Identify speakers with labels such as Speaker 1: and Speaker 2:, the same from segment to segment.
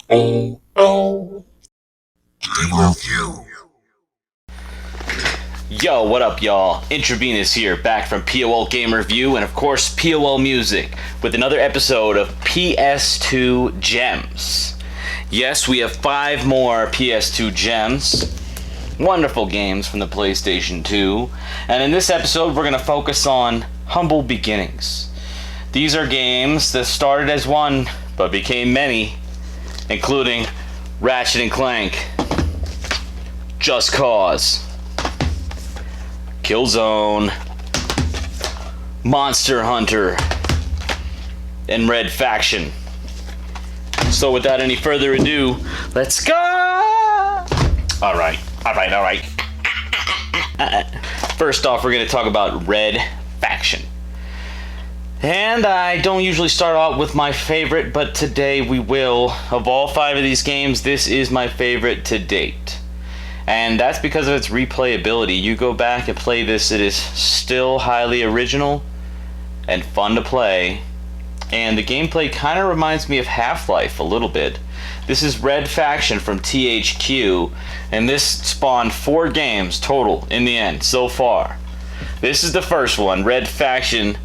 Speaker 1: P.O.L. Game Review.
Speaker 2: Yo, what up, y'all? IntraVenus here, back from P.O.L. Game Review, and of course, P.O.L. Music, with another episode of PS2 Gems. Yes, we have 5 more PS2 Gems. Wonderful games from the PlayStation 2. And in this episode, we're going to focus on humble beginnings. These are games that started as one, but became many, including Ratchet Clank, Just Cause, Killzone, Monster Hunter, and Red Faction. So without any further ado, let's go! Alright. First off, we're going to talk about Red Faction. And I don't usually start out with my favorite, but today we will. Of all 5 of these games, this is my favorite to date. And that's because of its replayability. You go back and play this, it is still highly original and fun to play. And the gameplay kind of reminds me of Half-Life a little bit. This is Red Faction from THQ, and this spawned 4 games total in the end so far. This is the first one, Red Faction.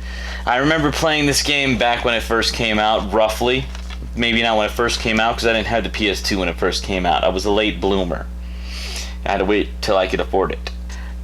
Speaker 2: I remember playing this game back when it first came out, roughly. Maybe not when it first came out, because I didn't have the PS2 when it first came out. I was a late bloomer. I had to wait till I could afford it.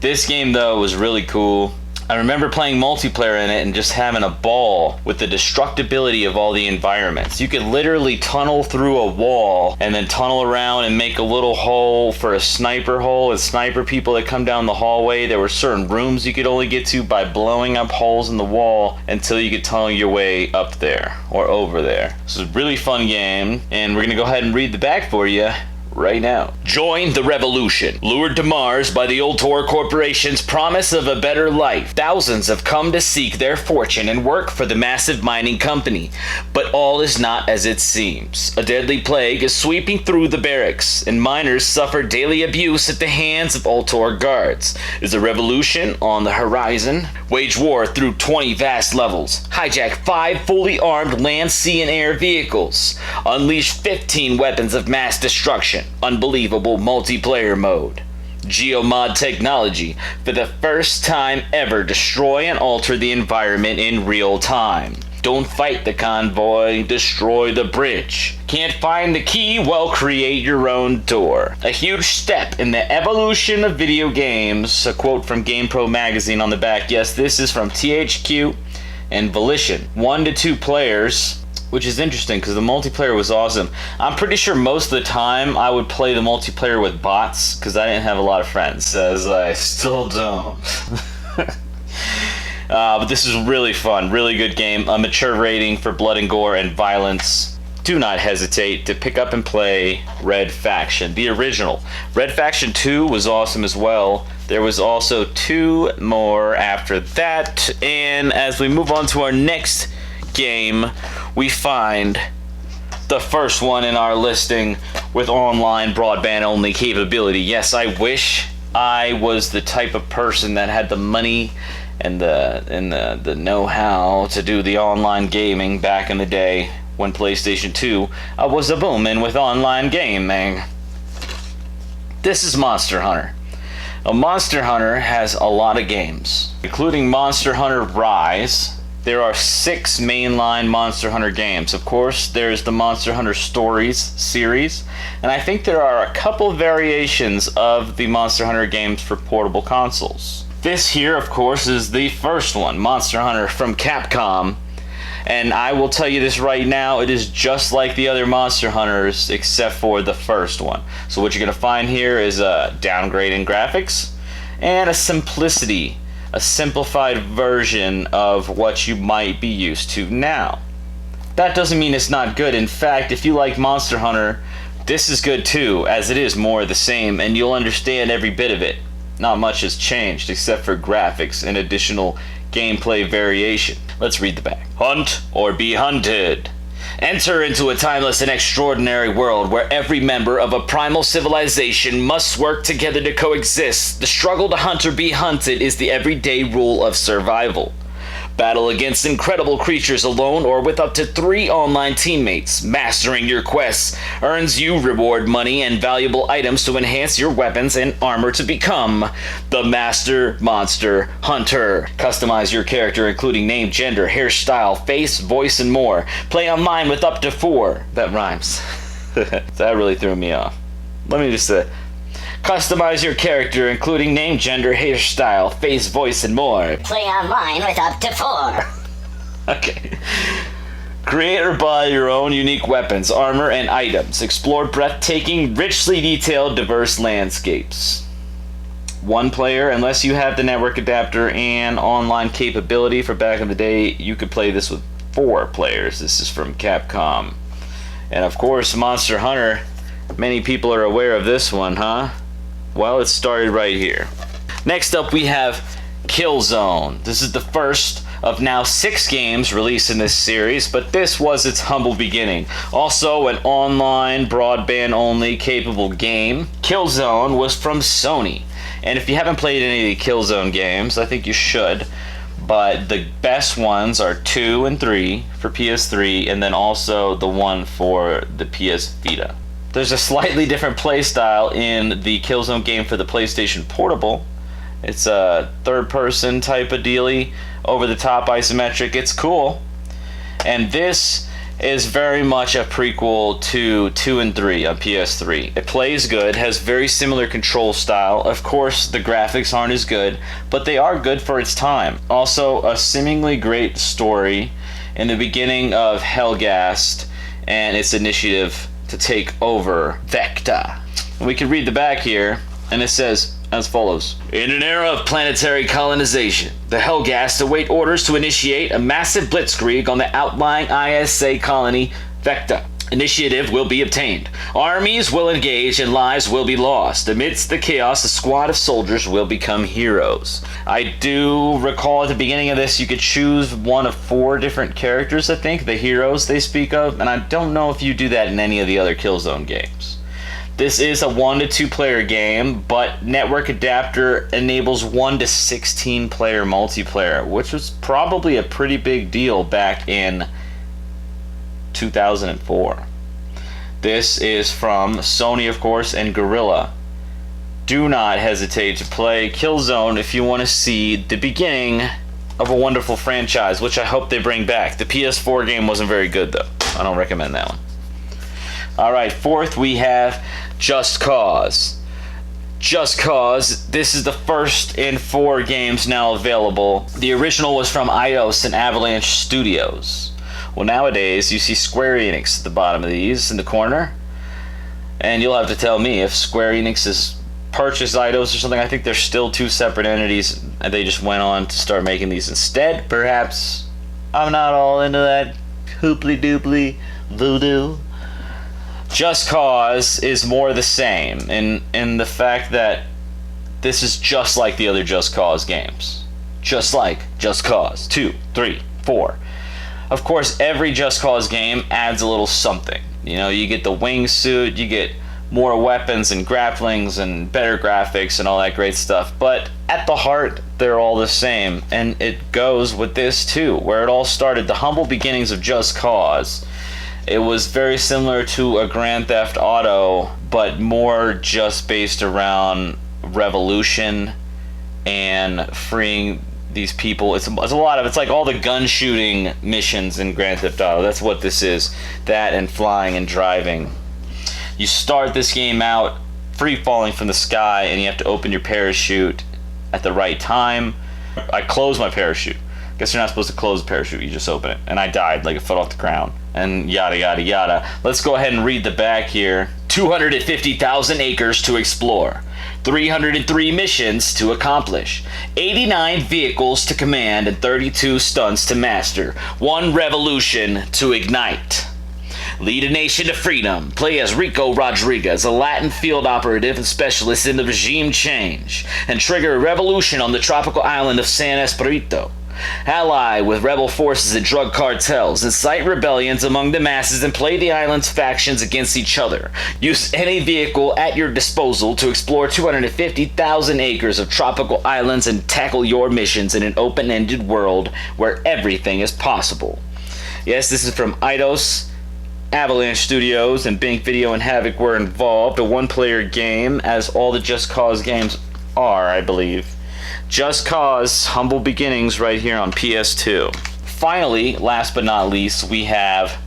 Speaker 2: This game, though, was really cool. I remember playing multiplayer in it and just having a ball with the destructibility of all the environments. You could literally tunnel through a wall and then tunnel around and make a little hole for a sniper hole and sniper people that come down the hallway. There were certain rooms you could only get to by blowing up holes in the wall until you could tunnel your way up there or over there. This is a really fun game, and we're going to go ahead and read the back for you right now. Join the revolution. Lured to Mars by the Ultor Corporation's promise of a better life, thousands have come to seek their fortune and work for the massive mining company. But all is not as it seems. A deadly plague is sweeping through the barracks, and miners suffer daily abuse at the hands of Ultor guards. Is a revolution on the horizon? Wage war through 20 vast levels. Hijack 5 fully armed land, sea, and air vehicles. Unleash 15 weapons of mass destruction. Unbelievable multiplayer mode. Geomod technology. For the first time ever, destroy and alter the environment in real time. Don't fight the convoy, destroy the bridge. Can't find the key? Well, create your own door. A huge step in the evolution of video games. A quote from GamePro magazine on the back. Yes, this is from THQ and Volition. 1 to 2 players. Which is interesting because the multiplayer was awesome. I'm pretty sure most of the time I would play the multiplayer with bots because I didn't have a lot of friends, as I still don't. But this is really fun, really good game. A mature rating for blood and gore and violence. Do not hesitate to pick up and play Red Faction, the original. Red Faction 2 was awesome as well. There was also 2 more after that. And as we move on to our next game, we find the first one in our listing with online broadband only capability. Yes, I wish I was the type of person that had the money and the know-how to do the online gaming back in the day when PlayStation 2 was a booming with online gaming. This is Monster Hunter. Now, Monster Hunter has a lot of games, including Monster Hunter Rise. There are 6 mainline Monster Hunter games. Of course, there's the Monster Hunter Stories series, and I think there are a couple variations of the Monster Hunter games for portable consoles. This here, of course, is the first one, Monster Hunter from Capcom, and I will tell you this right now, it is just like the other Monster Hunters except for the first one. So what you're going to find here is a downgrade in graphics and a simplicity. A simplified version of what you might be used to now. That doesn't mean it's not good. In fact, if you like Monster Hunter, this is good too, as it is more of the same, and you'll understand every bit of it. Not much has changed except for graphics and additional gameplay variation. Let's read the back. Hunt or be hunted. Enter into a timeless and extraordinary world where every member of a primal civilization must work together to coexist. The struggle to hunt or be hunted is the everyday rule of survival. Battle against incredible creatures alone or with up to 3 online teammates. Mastering your quests earns you reward money and valuable items to enhance your weapons and armor to become the Master Monster Hunter. Customize your character including name, gender, hairstyle, face, voice, and more. Play online with up to 4. That rhymes. That really threw me off. Let me just customize your character including name, gender, hairstyle, face, voice, and more.
Speaker 3: Play online with up to 4.
Speaker 2: Okay. Create or buy your own unique weapons, armor, and items. Explore breathtaking, richly detailed, diverse landscapes. 1 player, unless you have the network adapter and online capability. For back in the day, you could play this with 4 players. This is from Capcom. And of course, Monster Hunter. Many people are aware of this one, huh? Well, it started right here. Next up, we have Killzone. This is the first of now 6 games released in this series, but this was its humble beginning. Also, an online, broadband-only capable game. Killzone was from Sony. And if you haven't played any of the Killzone games, I think you should. But the best ones are 2 and 3 for PS3, and then also the one for the PS Vita. There's a slightly different playstyle in the Killzone game for the PlayStation Portable. It's a third-person type of dealy, over-the-top isometric. It's cool. And this is very much a prequel to 2 and 3 on PS3. It plays good, has very similar control style. Of course, the graphics aren't as good, but they are good for its time. Also, a seemingly great story in the beginning of Helghast and its initiative to take over Vecta. We can read the back here, and it says as follows. In an era of planetary colonization, the Helghast await orders to initiate a massive blitzkrieg on the outlying ISA colony Vecta. Initiative will be obtained. Armies will engage and lives will be lost. Amidst the chaos, a squad of soldiers will become heroes. I do recall at the beginning of this you could choose one of 4 different characters, I think, the heroes they speak of, and I don't know if you do that in any of the other Killzone games. This is a 1 to 2 player game, but network adapter enables 1 to 16 player multiplayer, which was probably a pretty big deal back in 2004. This is from Sony, of course, and Guerrilla. Do not hesitate to play Killzone if you want to see the beginning of a wonderful franchise, which I hope they bring back. The PS4 game wasn't very good, though. I don't recommend that one. Alright, 4th we have Just Cause. Just Cause, this is the first in 4 games now available. The original was from Eidos and Avalanche Studios. Well, nowadays, you see Square Enix at the bottom of these in the corner. And you'll have to tell me if Square Enix has purchased Eidos or something. I think they're still 2 separate entities, and they just went on to start making these instead. Perhaps I'm not all into that hooply-dooply voodoo. Just Cause is more the same in the fact that this is just like the other Just Cause games. Just like Just Cause 2, 3, 4. Of course, every Just Cause game adds a little something. You know, you get the wingsuit, you get more weapons and grapplings and better graphics and all that great stuff. But at the heart, they're all the same. And it goes with this too, where it all started, the humble beginnings of Just Cause. It was very similar to a Grand Theft Auto, but more just based around revolution and freeing these people. It's a lot of, it's like all the gun shooting missions in Grand Theft Auto. That's what this is. That and flying and driving. You start this game out free falling from the sky, and you have to open your parachute at the right time. I closed my parachute. Guess you're not supposed to close the parachute, you just open it. And I died like a foot off the ground. And yada yada yada. Let's go ahead and read the back here. 250,000 acres to explore. 303 missions to accomplish. 89 vehicles to command and 32 stunts to master. 1 revolution to ignite. Lead a nation to freedom. Play as Rico Rodriguez, a Latin field operative and specialist in the regime change, and trigger a revolution on the tropical island of San Espirito. Ally with rebel forces and drug cartels, incite rebellions among the masses, and play the island's factions against each other. Use any vehicle at your disposal to explore 250,000 acres of tropical islands and tackle your missions in an open-ended world where everything is possible. Yes, this is from Eidos, Avalanche Studios, and Bink Video and Havoc were involved. A one-player game, as all the Just Cause games are, I believe. Just Cause, humble beginnings right here on PS2. Finally, last but not least, we have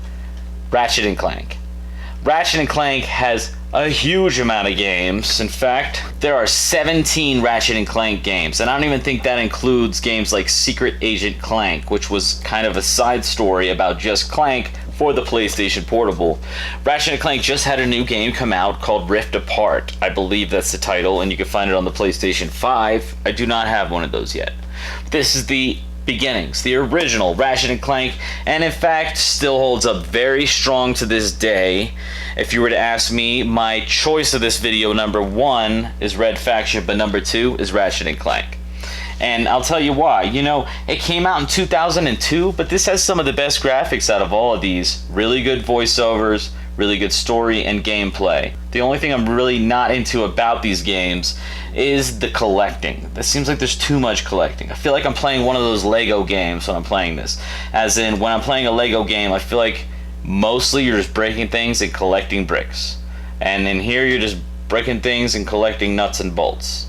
Speaker 2: Ratchet & Clank. Ratchet & Clank has a huge amount of games. In fact, there are 17 Ratchet & Clank games, and I don't even think that includes games like Secret Agent Clank, which was kind of a side story about just Clank for the PlayStation Portable. Ratchet & Clank just had a new game come out called Rift Apart. I believe that's the title, and you can find it on the PlayStation 5. I do not have one of those yet. This is the beginnings, the original Ratchet & Clank, and in fact still holds up very strong to this day. If you were to ask me, my choice of this video, number 1 is Red Faction, but number 2 is Ratchet & Clank. And I'll tell you why. You know, it came out in 2002, but this has some of the best graphics out of all of these. Really good voiceovers, really good story and gameplay. The only thing I'm really not into about these games is the collecting. It seems like there's too much collecting. I feel like I'm playing one of those Lego games when I'm playing this. As in, when I'm playing a Lego game, I feel like mostly you're just breaking things and collecting bricks. And in here, you're just breaking things and collecting nuts and bolts,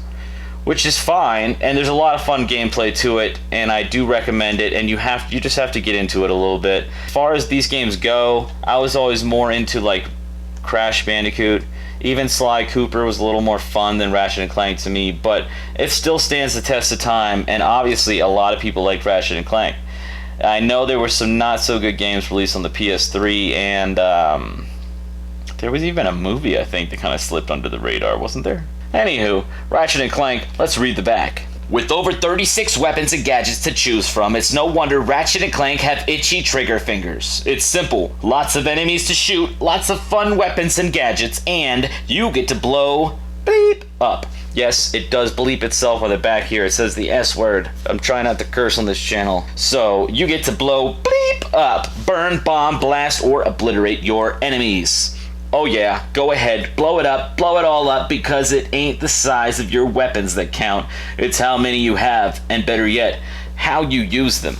Speaker 2: which is fine, and there's a lot of fun gameplay to it, and I do recommend it, and you just have to get into it a little bit. As far as these games go, I was always more into like Crash Bandicoot. Even Sly Cooper was a little more fun than Ratchet & Clank to me, but it still stands the test of time, and obviously a lot of people like Ratchet & Clank. I know there were some not so good games released on the PS3, and there was even a movie, I think, that kind of slipped under the radar, wasn't there? Anywho, Ratchet & Clank, let's read the back. With over 36 weapons and gadgets to choose from, it's no wonder Ratchet & Clank have itchy trigger fingers. It's simple, lots of enemies to shoot, lots of fun weapons and gadgets, and you get to blow bleep up. Yes, it does bleep itself on the back here. It says the S word. I'm trying not to curse on this channel. So, you get to blow bleep up, burn, bomb, blast, or obliterate your enemies. Oh yeah, go ahead, blow it up, blow it all up, because it ain't the size of your weapons that count. It's how many you have, and better yet, how you use them.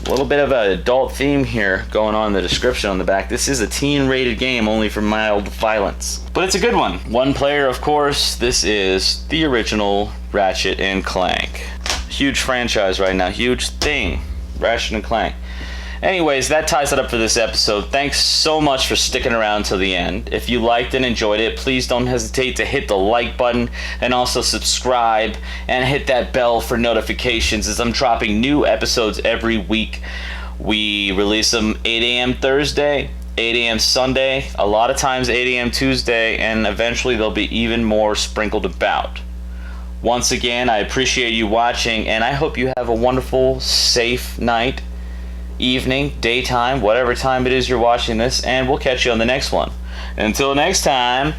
Speaker 2: A little bit of an adult theme here going on in the description on the back. This is a teen-rated game, only for mild violence. But it's a good one. One player, of course. This is the original Ratchet & Clank. Huge franchise right now, huge thing. Ratchet & Clank. Anyways, that ties it up for this episode. Thanks so much for sticking around till the end. If you liked and enjoyed it, please don't hesitate to hit the like button and also subscribe and hit that bell for notifications, as I'm dropping new episodes every week. We release them 8 a.m. Thursday, 8 a.m. Sunday, a lot of times 8 a.m. Tuesday, and eventually there'll be even more sprinkled about. Once again, I appreciate you watching, and I hope you have a wonderful, safe night, evening, daytime, whatever time it is you're watching this, and we'll catch you on the next one. Until next time.